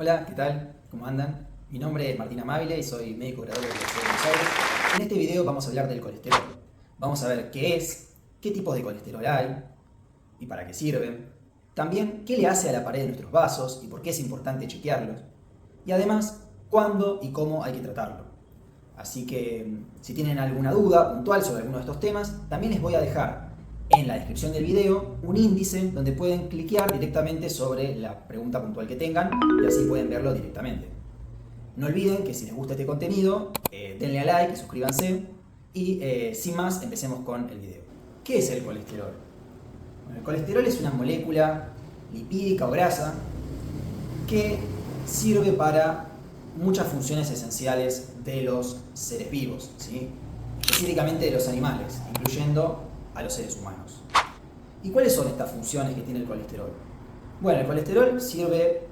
Hola, ¿qué tal? ¿Cómo andan? Mi nombre es Martín Amabile y soy médico graduado de la Universidad de Buenos Aires. En este video vamos a hablar del colesterol. Vamos a ver qué es, qué tipos de colesterol hay y para qué sirven. También qué le hace a la pared de nuestros vasos y por qué es importante chequearlos. Y además, cuándo y cómo hay que tratarlo. Así que si tienen alguna duda puntual sobre alguno de estos temas, también les voy a dejar en la descripción del video un índice donde pueden cliquear directamente sobre la pregunta puntual que tengan y así pueden verlo directamente. No olviden que si les gusta este contenido, denle a like, suscríbanse y sin más empecemos con el video. ¿Qué es el colesterol? Bueno, el colesterol es una molécula lipídica o grasa que sirve para muchas funciones esenciales de los seres vivos, ¿sí? Específicamente de los animales, incluyendo a los seres humanos. ¿Y cuáles son estas funciones que tiene el colesterol? Bueno, el colesterol sirve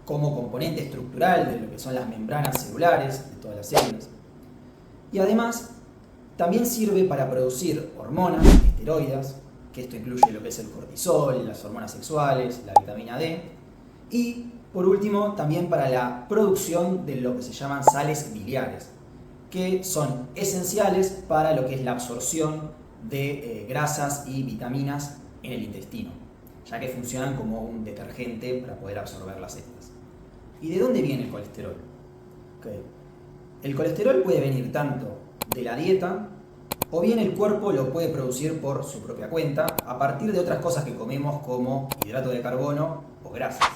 como componente estructural de lo que son las membranas celulares de todas las células. Y además, también sirve para producir hormonas, esteroides, que esto incluye lo que es el cortisol, las hormonas sexuales, la vitamina D. Y, por último, también para la producción de lo que se llaman sales biliares, que son esenciales para lo que es la absorción de grasas y vitaminas en el intestino, ya que funcionan como un detergente para poder absorberlas estas. ¿Y de dónde viene el colesterol? Okay. El colesterol puede venir tanto de la dieta o bien el cuerpo lo puede producir por su propia cuenta a partir de otras cosas que comemos como hidrato de carbono o grasas.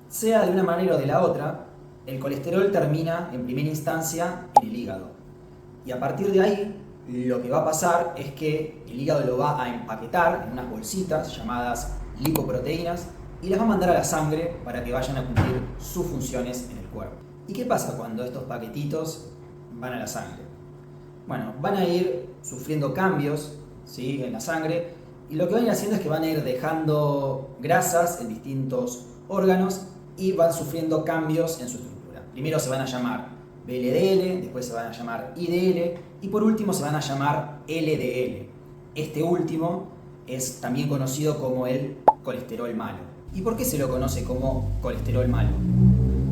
Sea de una manera o de la otra, el colesterol termina en primera instancia en el hígado. Y a partir de ahí, lo que va a pasar es que el hígado lo va a empaquetar en unas bolsitas llamadas lipoproteínas y las va a mandar a la sangre para que vayan a cumplir sus funciones en el cuerpo. ¿Y qué pasa cuando estos paquetitos van a la sangre? Bueno, van a ir sufriendo cambios, ¿sí?, en la sangre, y lo que van a ir haciendo es que van a ir dejando grasas en distintos órganos y van sufriendo cambios en su estructura. Primero se van a llamar VLDL, después se van a llamar IDL y por último se van a llamar LDL. Este último es también conocido como el colesterol malo. ¿Y por qué se lo conoce como colesterol malo?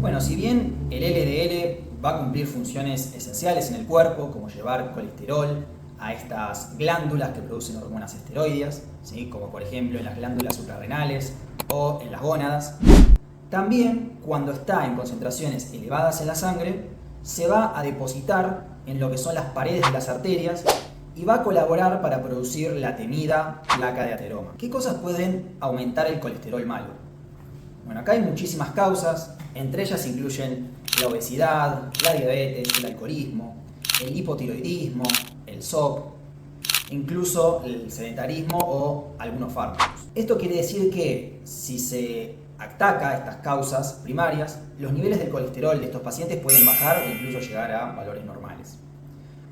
Bueno, si bien el LDL va a cumplir funciones esenciales en el cuerpo, como llevar colesterol a estas glándulas que producen hormonas esteroides, ¿sí?, como por ejemplo en las glándulas suprarrenales o en las gónadas, también cuando está en concentraciones elevadas en la sangre, se va a depositar en lo que son las paredes de las arterias y va a colaborar para producir la temida placa de ateroma. ¿Qué cosas pueden aumentar el colesterol malo? Bueno, acá hay muchísimas causas, entre ellas incluyen la obesidad, la diabetes, el alcoholismo, el hipotiroidismo, el SOP, incluso el sedentarismo o algunos fármacos. Esto quiere decir que si se ataca estas causas primarias, los niveles de colesterol de estos pacientes pueden bajar o incluso llegar a valores normales.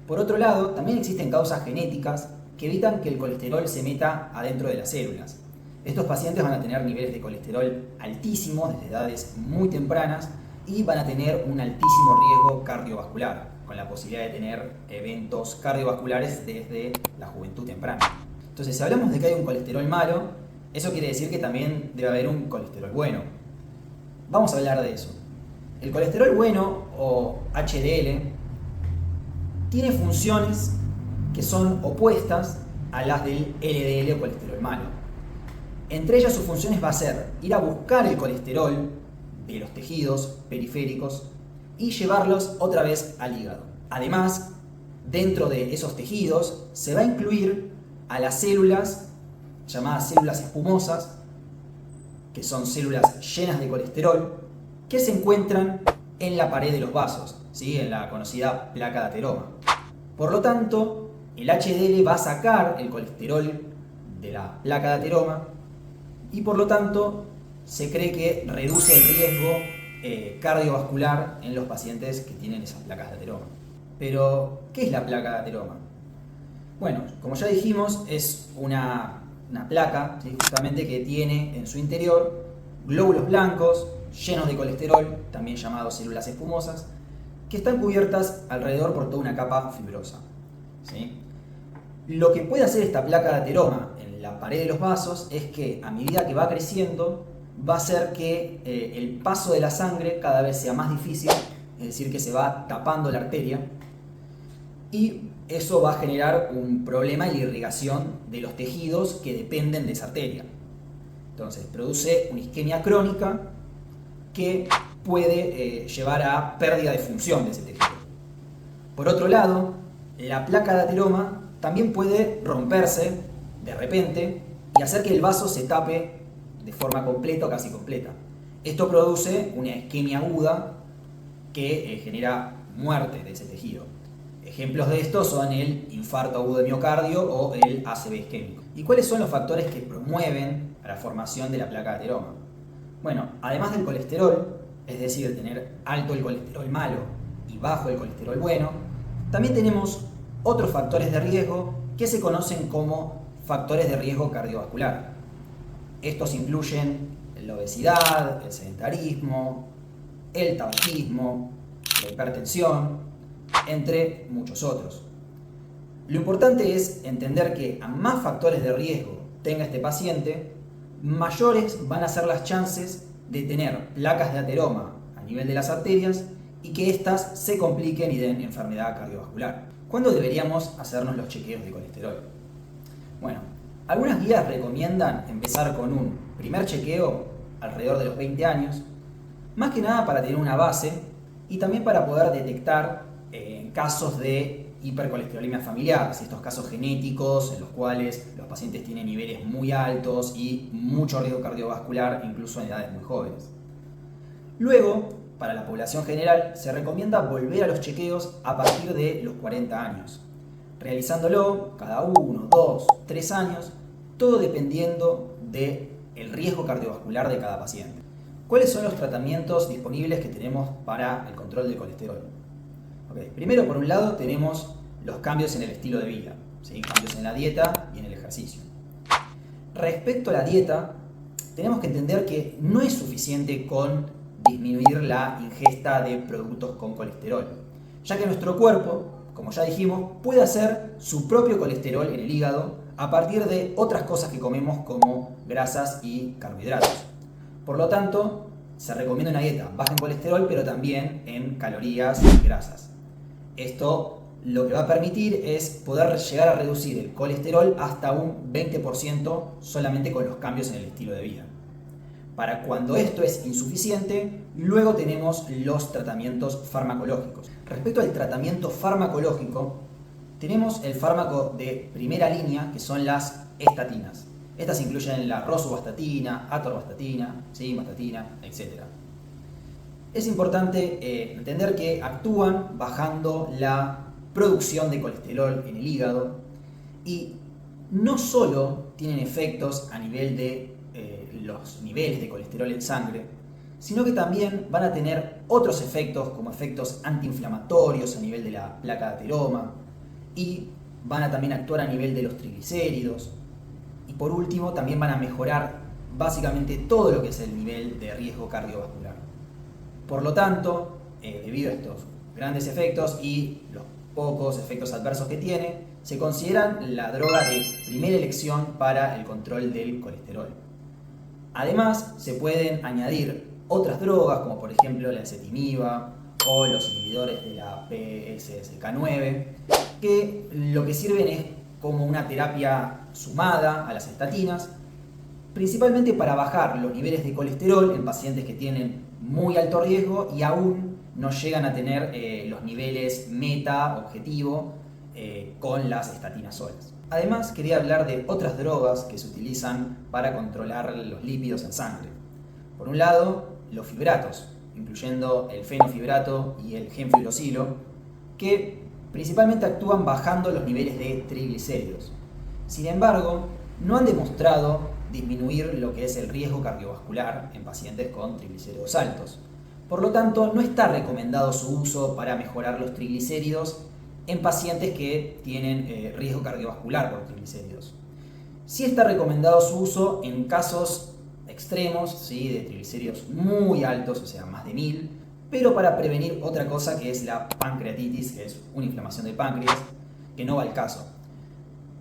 Por otro lado, también existen causas genéticas que evitan que el colesterol se meta adentro de las células. Estos pacientes van a tener niveles de colesterol altísimos desde edades muy tempranas y van a tener un altísimo riesgo cardiovascular, con la posibilidad de tener eventos cardiovasculares desde la juventud temprana. Entonces, si hablamos de que hay un colesterol malo, eso quiere decir que también debe haber un colesterol bueno. Vamos a hablar de eso. El colesterol bueno, o HDL, tiene funciones que son opuestas a las del LDL o colesterol malo. Entre ellas sus funciones va a ser ir a buscar el colesterol de los tejidos periféricos y llevarlos otra vez al hígado. Además, dentro de esos tejidos se va a incluir a las células llamadas células espumosas, que son células llenas de colesterol, que se encuentran en la pared de los vasos, ¿sí?, en la conocida placa de ateroma. Por lo tanto, el HDL va a sacar el colesterol de la placa de ateroma y por lo tanto se cree que reduce el riesgo cardiovascular en los pacientes que tienen esas placas de ateroma. Pero, ¿qué es la placa de ateroma? Bueno, como ya dijimos, es una placa, ¿sí?, justamente que tiene en su interior glóbulos blancos llenos de colesterol, también llamados células espumosas, que están cubiertas alrededor por toda una capa fibrosa, ¿sí? Lo que puede hacer esta placa de ateroma en la pared de los vasos es que a medida que va creciendo va a hacer que el paso de la sangre cada vez sea más difícil, es decir, que se va tapando la arteria, y eso va a generar un problema en la irrigación de los tejidos que dependen de esa arteria. Entonces, produce una isquemia crónica que puede llevar a pérdida de función de ese tejido. Por otro lado, la placa de ateroma también puede romperse de repente y hacer que el vaso se tape de forma completa o casi completa. Esto produce una isquemia aguda que genera muerte de ese tejido. Ejemplos de esto son el infarto agudo de miocardio o el ACV isquémico. ¿Y cuáles son los factores que promueven la formación de la placa de ateroma? Bueno, además del colesterol, es decir, tener alto el colesterol malo y bajo el colesterol bueno, también tenemos otros factores de riesgo que se conocen como factores de riesgo cardiovascular. Estos incluyen la obesidad, el sedentarismo, el tabaquismo, la hipertensión, entre muchos otros. Lo importante es entender que a más factores de riesgo tenga este paciente, mayores van a ser las chances de tener placas de ateroma a nivel de las arterias y que éstas se compliquen y den enfermedad cardiovascular. ¿Cuándo deberíamos hacernos los chequeos de colesterol? Bueno, algunas guías recomiendan empezar con un primer chequeo alrededor de los 20 años, más que nada para tener una base y también para poder detectar casos de hipercolesterolemia familiar, estos casos genéticos en los cuales los pacientes tienen niveles muy altos y mucho riesgo cardiovascular, incluso en edades muy jóvenes. Luego, para la población general, se recomienda volver a los chequeos a partir de los 40 años, realizándolo cada 1, 2, 3 años, todo dependiendo del riesgo cardiovascular de cada paciente. ¿Cuáles son los tratamientos disponibles que tenemos para el control del colesterol? Primero, por un lado, tenemos los cambios en el estilo de vida, ¿sí? Cambios en la dieta y en el ejercicio. Respecto a la dieta, tenemos que entender que no es suficiente con disminuir la ingesta de productos con colesterol, ya que nuestro cuerpo, como ya dijimos, puede hacer su propio colesterol en el hígado a partir de otras cosas que comemos como grasas y carbohidratos. Por lo tanto, se recomienda una dieta baja en colesterol, pero también en calorías y grasas. Esto lo que va a permitir es poder llegar a reducir el colesterol hasta un 20% solamente con los cambios en el estilo de vida. Para cuando esto es insuficiente, luego tenemos los tratamientos farmacológicos. Respecto al tratamiento farmacológico, tenemos el fármaco de primera línea, que son las estatinas. Estas incluyen la rosuvastatina, atorvastatina, simvastatina, etc. Es importante entender que actúan bajando la producción de colesterol en el hígado y no solo tienen efectos a nivel de los niveles de colesterol en sangre, sino que también van a tener otros efectos como efectos antiinflamatorios a nivel de la placa de ateroma y van a también actuar a nivel de los triglicéridos y por último también van a mejorar básicamente todo lo que es el nivel de riesgo cardiovascular. Por lo tanto, debido a estos grandes efectos y los pocos efectos adversos que tiene, se consideran la droga de primera elección para el control del colesterol. Además, se pueden añadir otras drogas, como por ejemplo la ezetimiba o los inhibidores de la PCSK9, que lo que sirven es como una terapia sumada a las estatinas, principalmente para bajar los niveles de colesterol en pacientes que tienen muy alto riesgo y aún no llegan a tener los niveles meta, objetivo, con las estatinas solas. Además, quería hablar de otras drogas que se utilizan para controlar los lípidos en sangre. Por un lado, los fibratos, incluyendo el fenofibrato y el gemfibrosilo, que principalmente actúan bajando los niveles de triglicéridos. Sin embargo, no han demostrado disminuir lo que es el riesgo cardiovascular en pacientes con triglicéridos altos. Por lo tanto, no está recomendado su uso para mejorar los triglicéridos en pacientes que tienen riesgo cardiovascular por triglicéridos. Sí está recomendado su uso en casos extremos, ¿sí? De triglicéridos muy altos, o sea, más de 1000, pero para prevenir otra cosa que es la pancreatitis, que es una inflamación del páncreas, que no va al caso.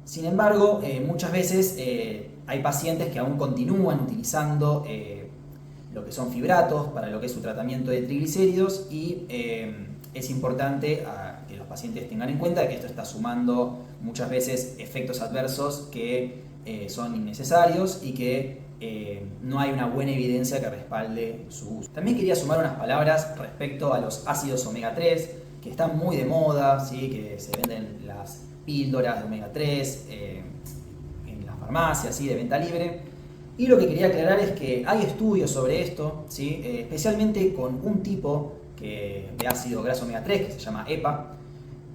Sin embargo, muchas veces hay pacientes que aún continúan utilizando lo que son fibratos, para lo que es su tratamiento de triglicéridos y es importante que los pacientes tengan en cuenta que esto está sumando muchas veces efectos adversos que son innecesarios y que no hay una buena evidencia que respalde su uso. También quería sumar unas palabras respecto a los ácidos omega 3, que están muy de moda, ¿sí? Que se venden las píldoras de omega 3 en las farmacias, ¿sí? De venta libre. Y lo que quería aclarar es que hay estudios sobre esto, ¿sí? Especialmente con un tipo de ácido graso omega 3 que se llama EPA,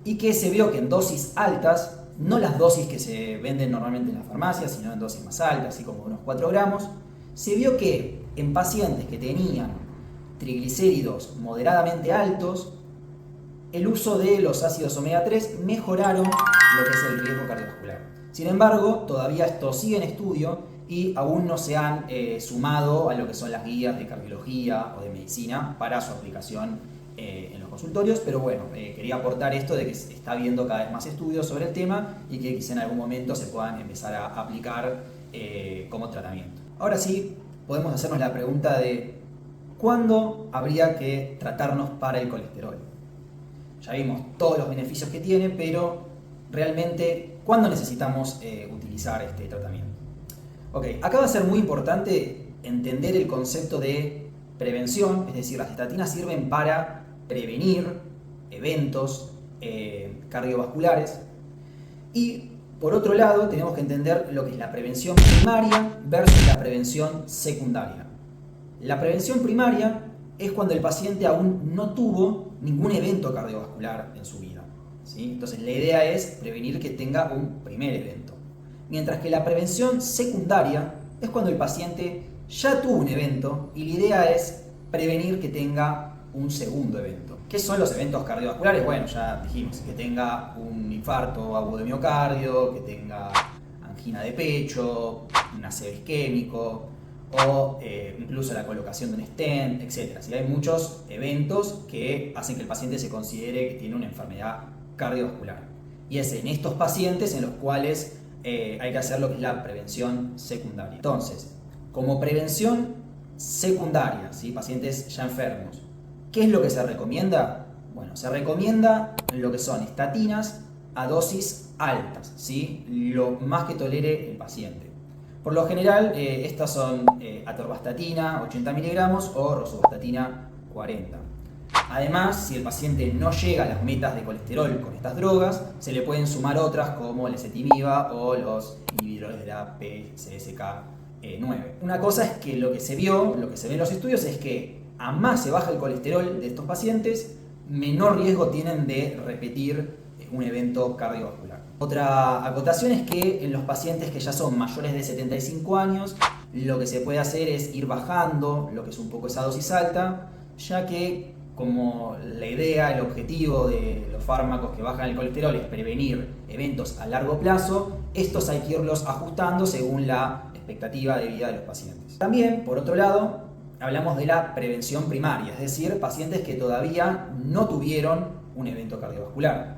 y que se vio que en dosis altas, no las dosis que se venden normalmente en la farmacia, sino en dosis más altas, así como unos 4 gramos, se vio que en pacientes que tenían triglicéridos moderadamente altos, el uso de los ácidos omega 3 mejoraron lo que es el riesgo cardiovascular. Sin embargo, todavía esto sigue en estudio y aún no se han sumado a lo que son las guías de cardiología o de medicina para su aplicación en los consultorios, pero bueno, quería aportar esto de que se está viendo cada vez más estudios sobre el tema y que quizá en algún momento se puedan empezar a aplicar como tratamiento. Ahora sí, podemos hacernos la pregunta de ¿cuándo habría que tratarnos para el colesterol? Ya vimos todos los beneficios que tiene, pero realmente, ¿cuándo necesitamos utilizar este tratamiento? Ok, acá va a ser muy importante entender el concepto de prevención, es decir, las estatinas sirven para prevenir eventos cardiovasculares y por otro lado tenemos que entender lo que es la prevención primaria versus la prevención secundaria. La prevención primaria es cuando el paciente aún no tuvo ningún evento cardiovascular en su vida, ¿sí? Entonces la idea es prevenir que tenga un primer evento. Mientras que la prevención secundaria es cuando el paciente ya tuvo un evento y la idea es prevenir que tenga un segundo evento. ¿Qué son los eventos cardiovasculares? Bueno, ya dijimos, que tenga un infarto agudo de miocardio, que tenga angina de pecho, un aseo isquémico o incluso la colocación de un stent, etc. ¿Sí? Hay muchos eventos que hacen que el paciente se considere que tiene una enfermedad cardiovascular. Y es en estos pacientes en los cuales hay que hacer lo que es la prevención secundaria. Entonces, como prevención secundaria, ¿sí? Pacientes ya enfermos, ¿qué es lo que se recomienda? Bueno, se recomienda lo que son estatinas a dosis altas, ¿sí? Lo más que tolere el paciente. Por lo general, estas son atorvastatina 80 miligramos o rosuvastatina 40. Además, si el paciente no llega a las metas de colesterol con estas drogas, se le pueden sumar otras como el ezetimiba o los inhibidores de la PCSK9. Una cosa es que lo que se vio, lo que se ve en los estudios es que a más se baja el colesterol de estos pacientes, menor riesgo tienen de repetir un evento cardiovascular. Otra acotación es que en los pacientes que ya son mayores de 75 años, lo que se puede hacer es ir bajando lo que es un poco esa dosis alta, ya que como la idea, el objetivo de los fármacos que bajan el colesterol es prevenir eventos a largo plazo, estos hay que irlos ajustando según la expectativa de vida de los pacientes. También, por otro lado, hablamos de la prevención primaria, es decir, pacientes que todavía no tuvieron un evento cardiovascular.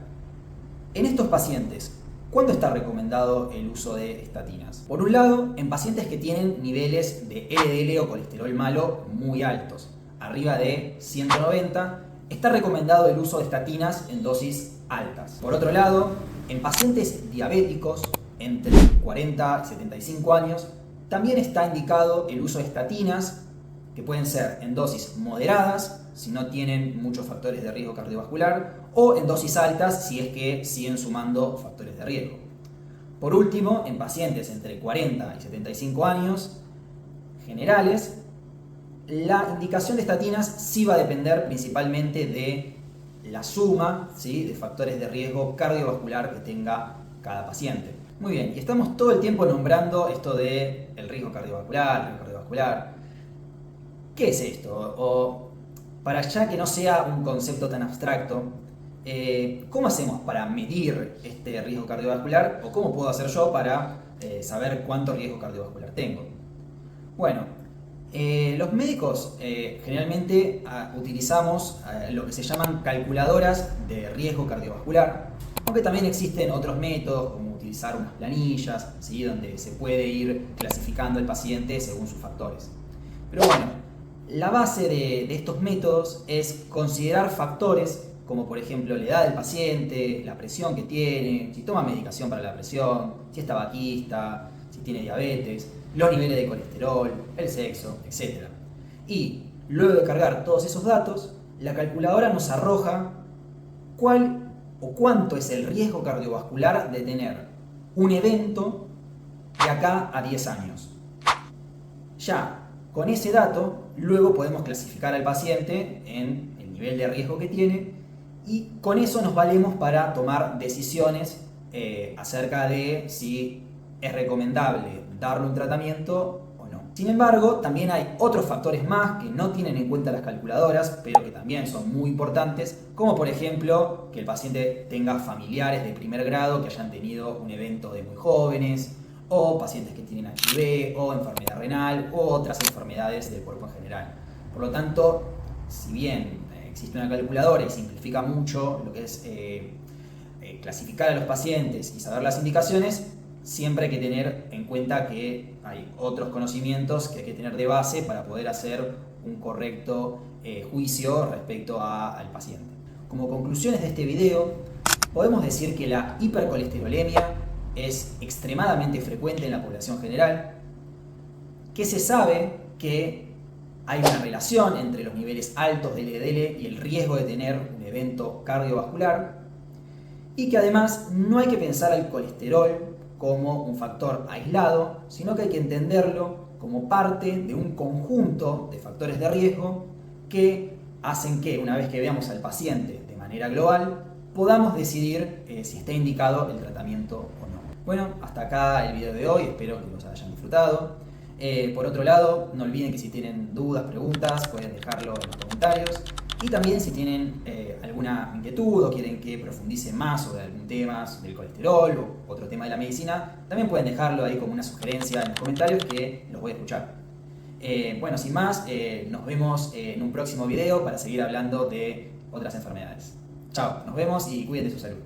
En estos pacientes, ¿cuándo está recomendado el uso de estatinas? Por un lado, en pacientes que tienen niveles de LDL o colesterol malo muy altos, arriba de 190, está recomendado el uso de estatinas en dosis altas. Por otro lado, en pacientes diabéticos entre 40 y 75 años, también está indicado el uso de estatinas que pueden ser en dosis moderadas, si no tienen muchos factores de riesgo cardiovascular, o en dosis altas si es que siguen sumando factores de riesgo. Por último, en pacientes entre 40 y 75 años generales, la indicación de estatinas sí va a depender principalmente de la suma, ¿sí?, de factores de riesgo cardiovascular que tenga cada paciente. Muy bien, y estamos todo el tiempo nombrando esto de el riesgo cardiovascular. ¿Qué es esto? O para ya que no sea un concepto tan abstracto, ¿cómo hacemos para medir este riesgo cardiovascular? ¿O cómo puedo hacer yo para saber cuánto riesgo cardiovascular tengo? Bueno, los médicos generalmente utilizamos lo que se llaman calculadoras de riesgo cardiovascular, aunque también existen otros métodos como utilizar unas planillas, ¿sí?, donde se puede ir clasificando el paciente según sus factores. Pero bueno, La base de estos métodos es considerar factores como por ejemplo la edad del paciente, la presión que tiene, si toma medicación para la presión, si es tabaquista, si tiene diabetes, los niveles de colesterol, el sexo, etc. Y luego de cargar todos esos datos, la calculadora nos arroja cuál o cuánto es el riesgo cardiovascular de tener un evento de acá a 10 años. Ya con ese dato, luego podemos clasificar al paciente en el nivel de riesgo que tiene y con eso nos valemos para tomar decisiones acerca de si es recomendable darle un tratamiento o no. Sin embargo, también hay otros factores más que no tienen en cuenta las calculadoras, pero que también son muy importantes, como por ejemplo que el paciente tenga familiares de primer grado que hayan tenido un evento de muy jóvenes, o pacientes que tienen HIV, o enfermedad renal, o otras enfermedades del cuerpo en general. Por lo tanto, si bien existe una calculadora y simplifica mucho lo que es clasificar a los pacientes y saber las indicaciones, siempre hay que tener en cuenta que hay otros conocimientos que hay que tener de base para poder hacer un correcto juicio respecto al paciente. Como conclusiones de este video, podemos decir que la hipercolesterolemia es extremadamente frecuente en la población general, que se sabe que hay una relación entre los niveles altos de LDL y el riesgo de tener un evento cardiovascular, y que además no hay que pensar al colesterol como un factor aislado, sino que hay que entenderlo como parte de un conjunto de factores de riesgo que hacen que, una vez que veamos al paciente de manera global, podamos decidir si está indicado el tratamiento o no. Bueno, hasta acá el video de hoy, espero que los hayan disfrutado. Por otro lado, no olviden que si tienen dudas, preguntas, pueden dejarlo en los comentarios. Y también si tienen alguna inquietud o quieren que profundice más sobre algún tema del colesterol o otro tema de la medicina, también pueden dejarlo ahí como una sugerencia en los comentarios que los voy a escuchar. Bueno, sin más, nos vemos en un próximo video para seguir hablando de otras enfermedades. Chao, nos vemos y cuiden de su salud.